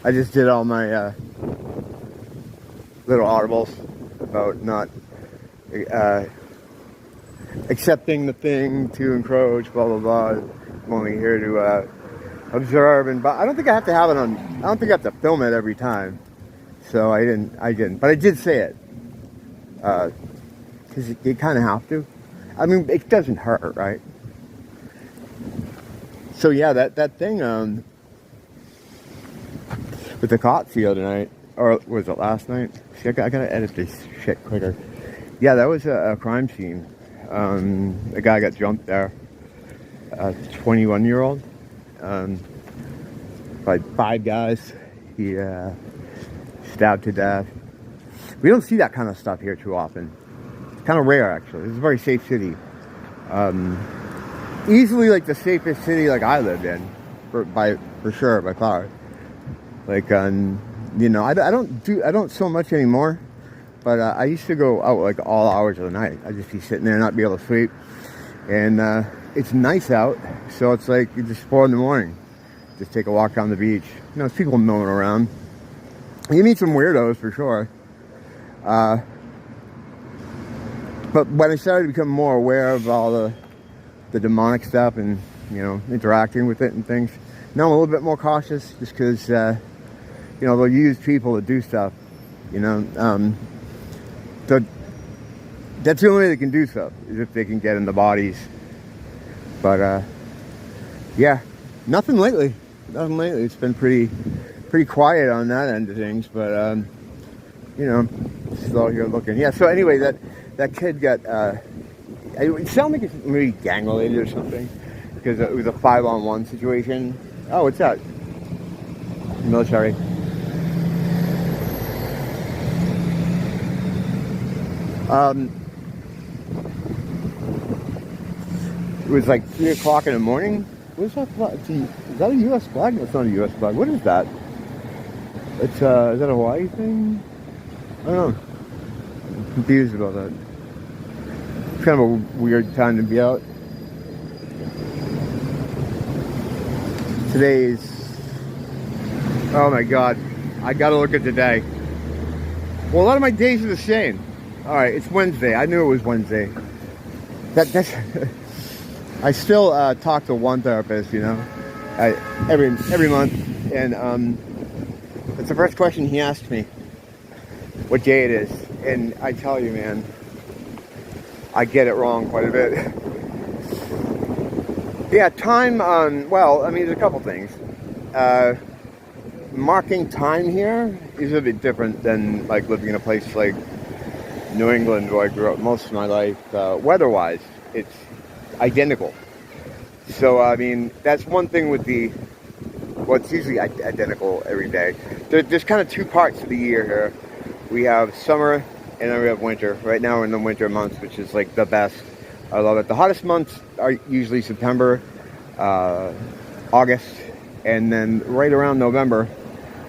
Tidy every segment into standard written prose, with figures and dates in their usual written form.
I just did all my little audibles about not accepting the thing to encroach, blah blah blah. I'm only here to observe, but I don't think I have to have it on. I don't think I have to film it every time. So I didn't, but I did say it because you kind of have to. I mean, it doesn't hurt, right? So yeah, that thing with the cots the other night, or was it last night? See, I gotta edit this shit quicker. Yeah, that was a crime scene. A guy got jumped there. A 21-year-old. By 5 guys. He stabbed to death. We don't see that kind of stuff here too often. It's kind of rare, actually. It's a very safe city. Easily like the safest city like I lived in, for sure, by far. Like, you know, I don't so much anymore, but I used to go out like all hours of the night. I'd just be sitting there and not be able to sleep. And it's nice out, so it's like you just 4 in the morning. Just take a walk down the beach. You know, there's people milling around. You meet some weirdos for sure. But when I started to become more aware of all the demonic stuff and, you know, interacting with it and things, now I'm a little bit more cautious just because, you know, they'll use people to do stuff, you know. So that's the only way they can do stuff, is if they can get in the bodies. But, yeah, nothing lately. Nothing lately. It's been pretty quiet on that end of things, but, you know, still here looking. Yeah, so anyway, that kid got, it sounded like it's maybe gang related or something, because it was a 5-on-1 situation. Oh, what's that? Military. It was like 3 o'clock in the morning. What is that flag? Is that a U.S. flag? No, it's not a U.S. flag. What is that? It's, is that a Hawaii thing? I don't know. I'm confused about that. It's kind of a weird time to be out. Today's... Oh my god. I gotta look at today. Well, a lot of my days are the same. Alright, it's Wednesday. I knew it was Wednesday. That's... I still talk to one therapist, you know, every month, and it's the first question he asks me, what day it is, and I tell you, man, I get it wrong quite a bit. Yeah, time, well, I mean, there's a couple things. Marking time here is a bit different than, like, living in a place like New England, where I grew up most of my life. Weather-wise, it's identical. So, I mean, that's one thing with well, it's usually identical every day. There's kind of 2 parts of the year here. We have summer and then we have winter. Right now we're in the winter months, which is like the best. I love it. The hottest months are usually September, August, and then right around November,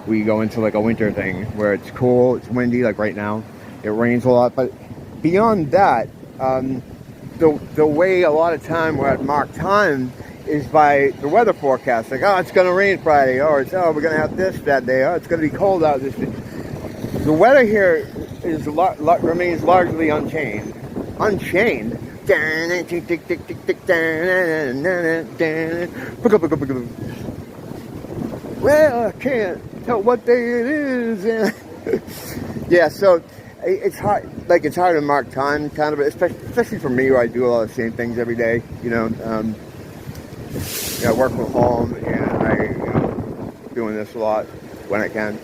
we go into like a winter thing where it's cool, it's windy, like right now. It rains a lot, but beyond that, the way a lot of time we're at marked time is by the weather forecast. Like, oh, it's going to rain Friday, or it's, oh, we're going to have this that day, oh, it's going to be cold out this day. The weather here is remains largely unchanged. Well, I can't tell what day it is. Yeah, so it's hard. Like, it's hard to mark time, kind of, especially for me, where I do a lot of the same things every day. You know, I work from home, and I, doing this a lot when I can.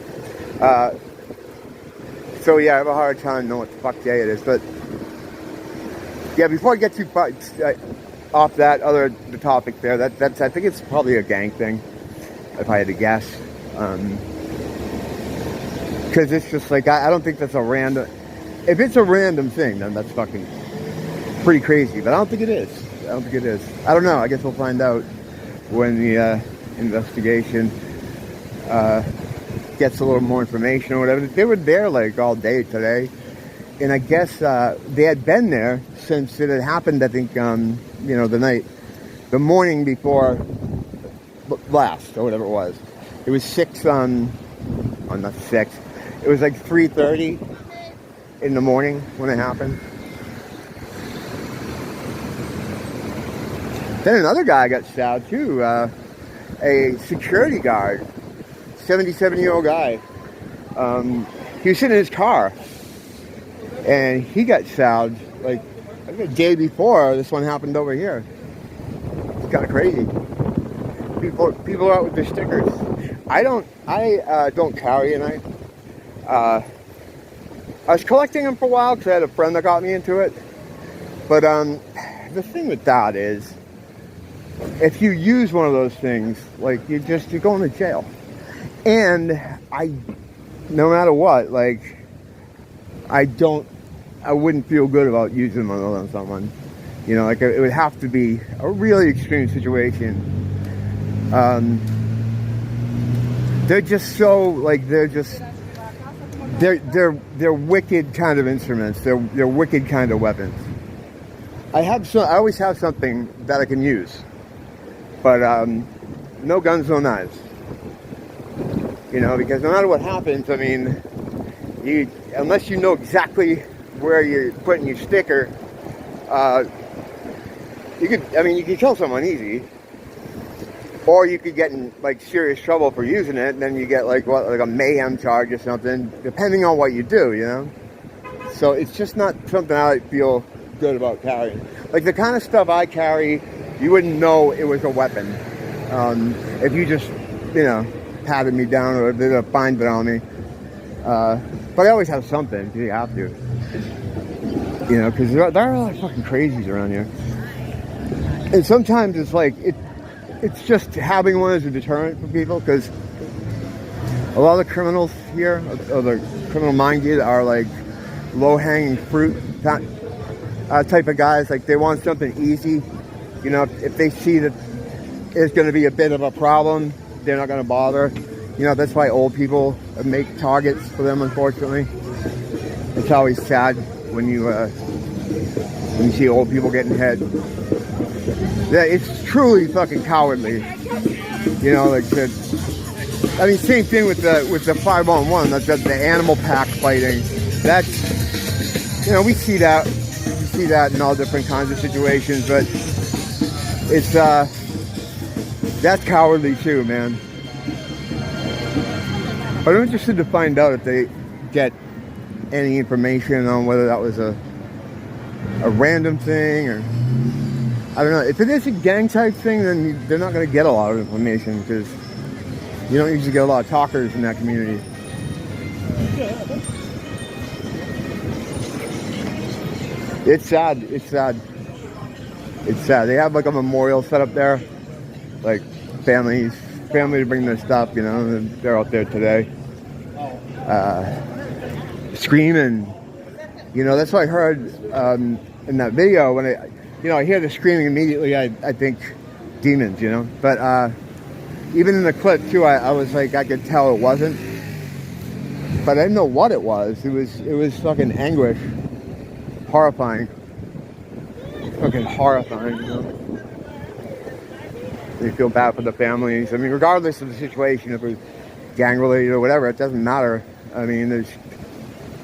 So yeah, I have a hard time knowing what the fuck day it is. But yeah, before I get too far off the topic there, that's I think it's probably a gang thing, if I had to guess. Because it's just like, I don't think that's a random... If it's a random thing, then that's fucking pretty crazy. But I don't think it is. I don't know. I guess we'll find out when the investigation gets a little more information or whatever. They were there like all day today. And I guess they had been there since it had happened, I think, the morning before last, or whatever it was. It was 6 on the 6th. It was like 3:30 in the morning when it happened. Then another guy got stabbed too, a security guard, 77-year-old guy. He was sitting in his car, and he got stabbed like the day before this one happened over here. It's kind of crazy. People are out with their stickers. I don't carry a knife. I was collecting them for a while because I had a friend that got me into it. But the thing with that is, if you use one of those things, like you're going to jail. And no matter what, like I wouldn't feel good about using one on someone. You know, like it would have to be a really extreme situation. They're just so like they're wicked kind of instruments. They're wicked kind of weapons. I always have something that I can use, but no guns, no knives. You know, because no matter what happens, I mean, unless you know exactly where you're putting your sticker, you could kill someone easy, or you could get in like serious trouble for using it, and then you get like a mayhem charge or something, depending on what you do, you know. So it's just not something I feel good about carrying. Like the kind of stuff I carry, you wouldn't know it was a weapon if you just, you know, patted me down or did a fine bit on me. But I always have something, because you have to. You know, because there are a lot of fucking crazies around here. And sometimes it's like, it's just having one as a deterrent for people, because a lot of the criminals here, or the criminal-minded, are like low-hanging fruit type of guys. Like they want something easy. You know, if they see that it's going to be a bit of a problem, they're not going to bother. You know, that's why old people make targets for them, unfortunately. It's always sad when you see old people getting hit. Yeah, it's truly fucking cowardly. You know, like same thing with the 5-on-1. That's the animal pack fighting. That's, you know, we see that in all different kinds of situations, but it's that's cowardly too, man. But I'm interested to find out if they get any information on whether that was a random thing, or I don't know. If it is a gang type thing, then they're not going to get a lot of information, because you don't usually get a lot of talkers in that community. It's sad. It's sad. It's sad. They have like a memorial set up there, like family to bring their stuff, you know, and they're out there today, screaming. You know, that's what I heard in that video. When I hear the screaming immediately, I think demons, you know. But even in the clip too, I was like, I could tell it wasn't, but I didn't know what it was. It was fucking anguish, horrifying, fucking horrifying, you know. You feel bad for the families. I mean, regardless of the situation, if it was gang-related or whatever, it doesn't matter. I mean, there's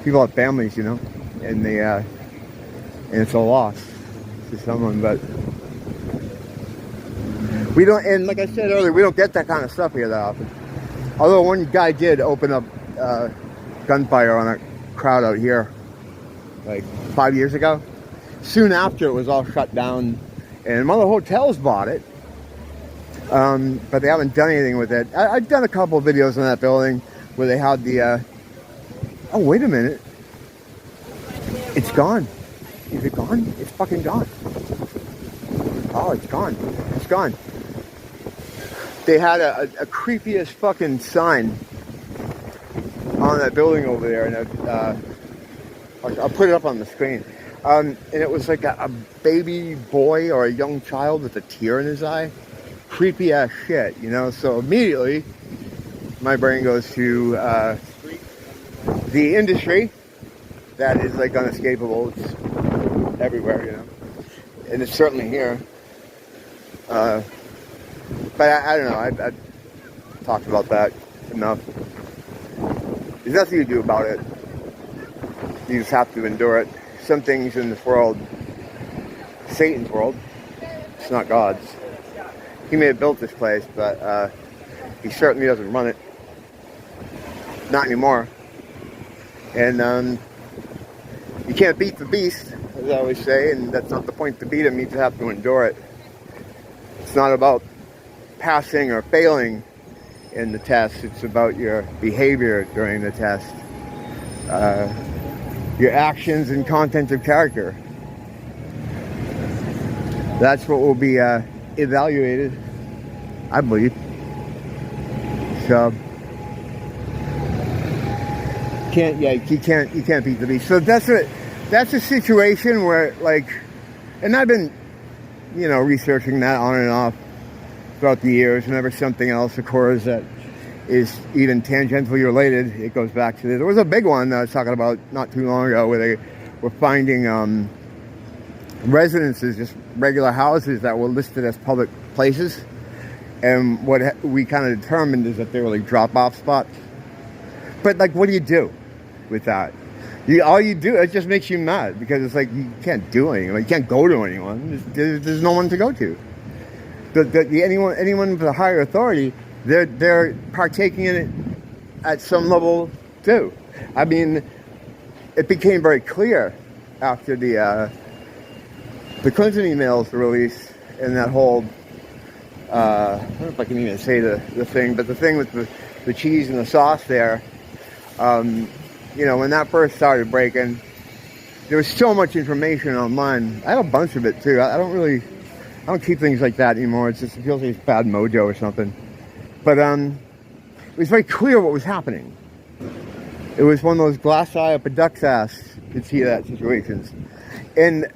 people have families, you know, and and it's a loss to someone. But we don't, and like I said earlier, we don't get that kind of stuff here that often. Although one guy did open up gunfire on a crowd out here, like 5 years ago. Soon after, it was all shut down, and one of the hotels bought it. But they haven't done anything with it. I've done a couple of videos on that building where they had the, oh, wait a minute. It's gone. Is it gone? It's fucking gone. Oh, it's gone. It's gone. They had a creepy as fucking sign on that building over there, and I'll put it up on the screen. And it was like a baby boy or a young child with a tear in his eye. Creepy ass shit, you know. So immediately my brain goes to the industry that is like unescapable. It's everywhere, you know, and it's certainly here. But I don't know. I've talked about that enough. There's nothing you do about it. You just have to endure it. Some things in this world, Satan's world, it's not God's. He may have built this place, but he certainly doesn't run it. Not anymore. And you can't beat the beast, as I always say, and that's not the point to beat him. You just have to endure it. It's not about passing or failing in the test. It's about your behavior during the test. Your actions and content of character. That's what will be evaluated, I believe. So you can't beat the beast. So that's a situation where, like, and I've been, researching that on and off throughout the years. Whenever something else occurs that is even tangentially related, it goes back to this. There was a big one that I was talking about not too long ago, where they were finding residences, just regular houses that were listed as public places, and what we kind of determined is that they were like drop-off spots. But like, what do you do with that? All you do, it just makes you mad, because it's like you can't do anything. Like, you can't go to anyone. There's no one to go to. Anyone with a higher authority, they're partaking in it at some level too. I mean, it became very clear after the Clinton emails were released, and that whole I don't know if I can even say the thing, but the thing with the cheese and the sauce there. When that first started breaking, there was so much information online. I have a bunch of it too. I don't keep things like that anymore. It feels like it's bad mojo or something. But it was very clear what was happening. It was one of those glass eye up a duck's ass, could see that situations. And,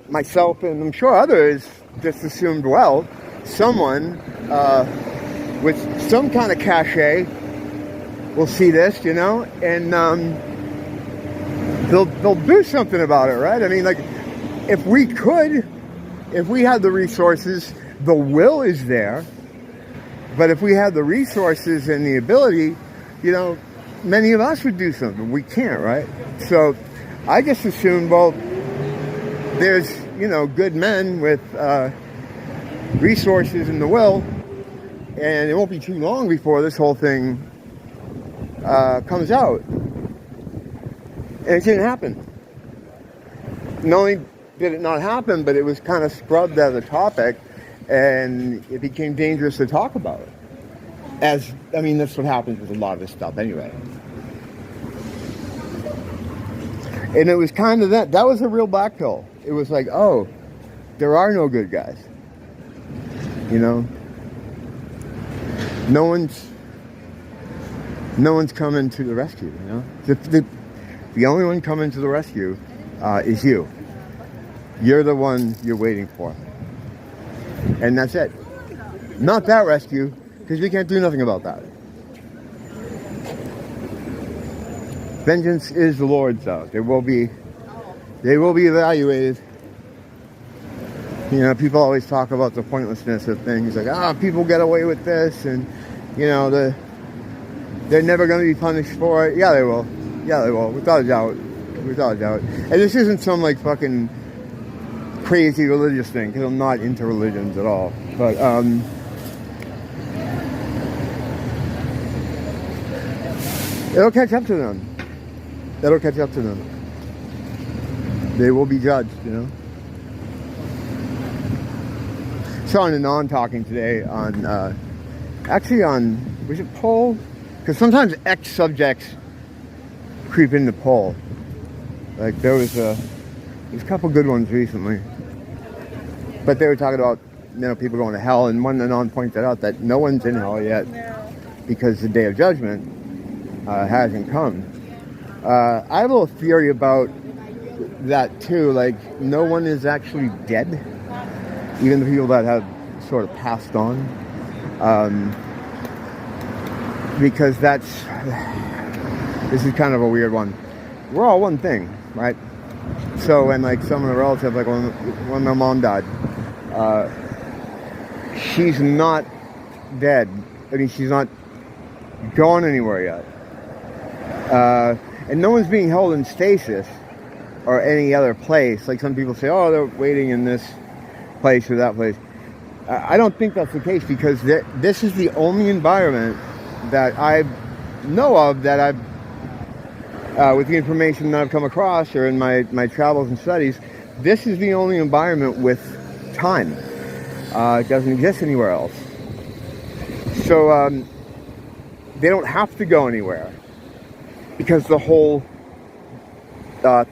myself and I'm sure others just assumed, well, someone with some kind of cachet will see this, and they'll do something about it, right? I mean, like, if we had the resources, the will is there. But if we had the resources and the ability, many of us would do something. We can't, right? So I just assumed, well, there's, good men with resources and the will, and it won't be too long before this whole thing comes out. And it didn't happen. Not only did it not happen, but it was kind of scrubbed as a topic, and it became dangerous to talk about. That's what happens with a lot of this stuff anyway. And it was kind of that was a real black pill. It was like, oh, there are no good guys. No one's coming to the rescue, The only one coming to the rescue is you. You're the one you're waiting for. And that's it. Not that rescue, because we can't do nothing about that. Vengeance is the Lord's, though. They will be evaluated. People always talk about the pointlessness of things, like, people get away with this, and they're never going to be punished for it. Yeah, they will. Without a doubt. And this isn't some like fucking crazy religious thing, because I'm not into religions at all. But it'll catch up to them. They will be judged, Saw an Anon talking today on, was it poll? Because sometimes X subjects creep into poll. Like, there's a couple good ones recently. But they were talking about, people going to hell, and one Anon pointed out that no one's in hell yet because the day of judgment hasn't come. I have a little theory about that too. Like, no one is actually dead, even the people that have sort of passed on, because this is kind of a weird one. We're all one thing, right? So when like some of the relatives, like when my mom died, she's not dead. She's not gone anywhere yet. And no one's being held in stasis or any other place. Like some people say, oh, they're waiting in this place or that place. I don't think that's the case, because this is the only environment that I know of that I've, with the information that I've come across or in my travels and studies, this is the only environment with time. It doesn't exist anywhere else. So they don't have to go anywhere, because the whole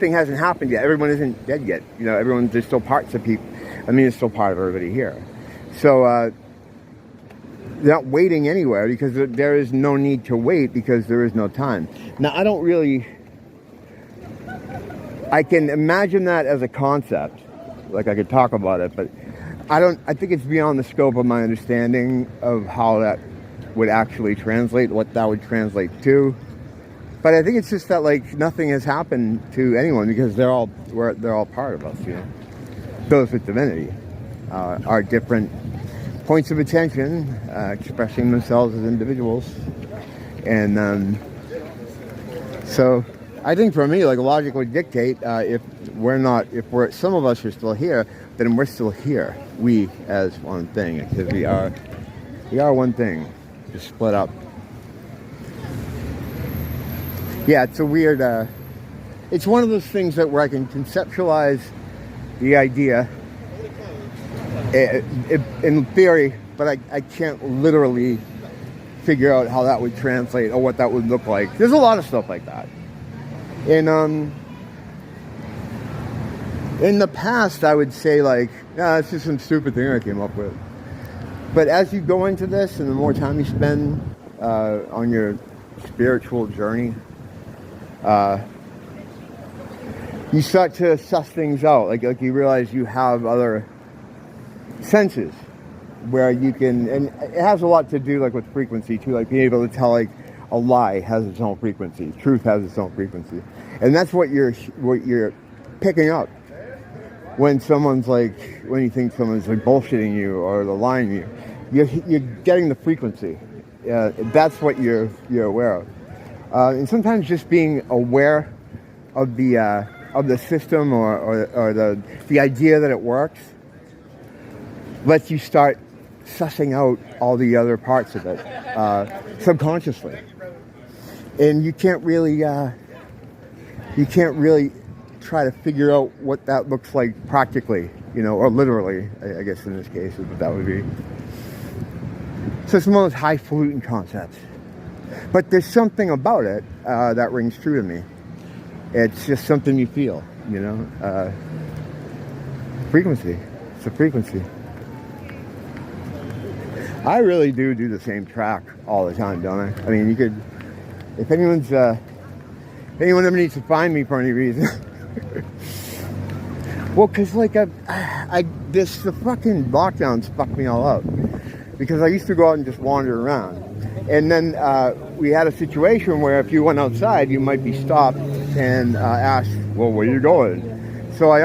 thing hasn't happened yet. Everyone isn't dead yet. You know, there's still parts of people. I mean, it's still part of everybody here. So they're not waiting anywhere, because there is no need to wait, because there is no time. Now, I can imagine that as a concept, like I could talk about it, but I think it's beyond the scope of my understanding of how that would actually translate, what that would translate to. But I think it's just that, like, nothing has happened to anyone, because they're all part of us, you know. Those with divinity are different points of attention, expressing themselves as individuals. And so I think for me, like, logic would dictate, if some of us are still here, then we're still here. We as one thing, because we are one thing, just split up. Yeah, it's a weird, it's one of those things where I can conceptualize the idea in theory, but I can't literally figure out how that would translate or what that would look like. There's a lot of stuff like that. And in the past, I would say, like, it's just some stupid thing I came up with. But as you go into this, and the more time you spend on your spiritual journey, you start to suss things out. Like you realize you have other senses where you can, and it has a lot to do, like, with frequency too, like being able to tell, like, a lie has its own frequency, truth has its own frequency, and that's what you're picking up when you think someone's like bullshitting you or they're lying to you. You're getting the frequency. That's what you're aware of, and sometimes just being aware of the system or the idea that it works lets you start sussing out all the other parts of it subconsciously, and you can't really try to figure out what that looks like practically, you know, or literally, I guess in this case is what that would be. So it's one of those highfalutin concepts, but there's something about it that rings true to me. It's just something you feel, you know. Frequency. It's a frequency. I really do the same track all the time, don't I? I mean, you could, if anyone ever needs to find me for any reason. Well, because, like, the fucking lockdowns fucked me all up. Because I used to go out and just wander around. And then we had a situation where if you went outside, you might be stopped and asked, well, where are you going? So I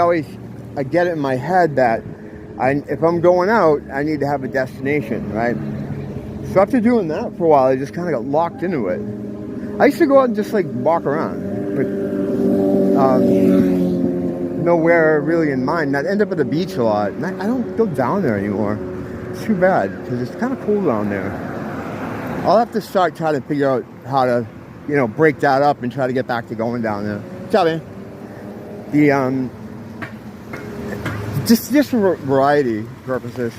get it in my head that if I'm going out, I need to have a destination, right? So after doing that for a while, I just kind of got locked into it. I used to go out and just, like, walk around, but nowhere really in mind. I'd end up at the beach a lot, and I don't go down there anymore. It's too bad, because it's kind of cool down there. I'll have to start trying to figure out how to, you know, break that up and try to get back to going down there. What's up, man? Just for variety purposes.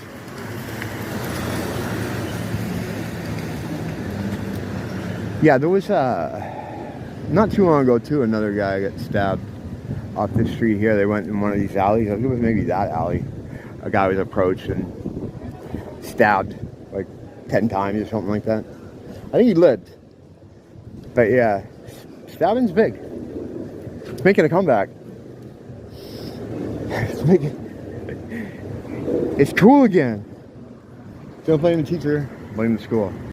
Yeah, there was not too long ago too, another guy got stabbed off the street here. They went in one of these alleys. I think it was maybe that alley. A guy was approached and stabbed like 10 times or something like that. I think he lived. But yeah, stabbing's big. It's making a comeback. It's cool again. Don't blame the teacher, blame the school.